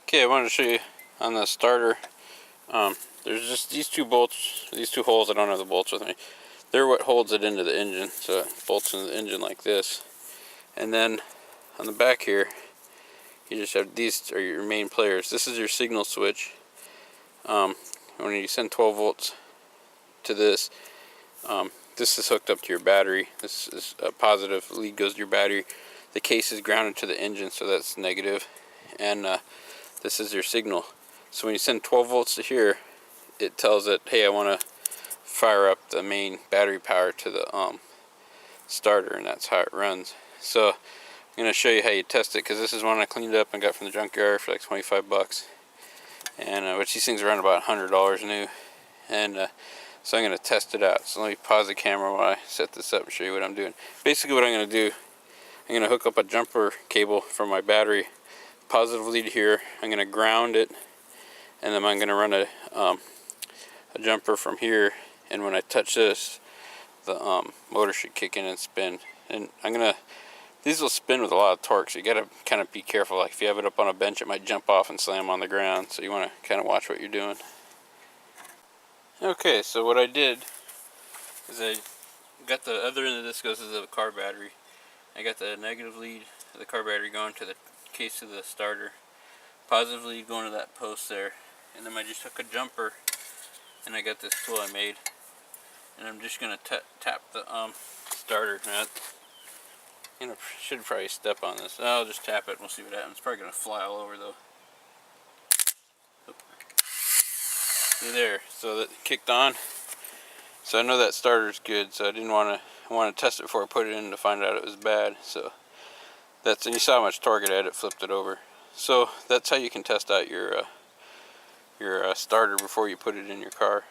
Okay, I wanted to show you on the starter. There's just these two bolts, these two holes. I don't have the bolts with me. They're what holds it into the engine, so it bolts into the engine like this. And then on the back here, you just have these are your main players. This is your signal switch. When you send 12 volts to this, this is hooked up to your battery. This is a positive lead goes to your battery. The case is grounded to the engine, so that's negative. And this is your signal. So when you send 12 volts to here, it tells it, hey, I want to fire up the main battery power to the starter, and that's how it runs. So I'm going to show you how you test it, because this is one I cleaned up and got from the junkyard for like 25 bucks. And which these things are around about $100 new. And so I'm going to test it out. So let me pause the camera while I set this up and show you what I'm doing. Basically what I'm going to do, I'm going to hook up a jumper cable from my battery, positive lead here. I'm going to ground it, and then I'm going to run a jumper from here, and when I touch this, the motor should kick in and spin. And these will spin with a lot of torque, so you got to kind of be careful. Like if you have it up on a bench, it might jump off and slam on the ground, so you want to kind of watch what you're doing. Okay, so what I did is I got the other end of this goes to the car battery. I got the negative lead of the car battery going to the case of the starter, positive lead going to that post there, and then I just took a jumper and I got this tool I made, and I'm just going to tap the starter. Now, should probably step on this. I'll just tap it and we'll see what happens. It's probably going to fly all over though. See there, so that kicked on. So I know that starter's good, so I want to test it before I put it in to find out it was bad. So and you saw how much torque it had, it flipped it over. So that's how you can test out your starter before you put it in your car.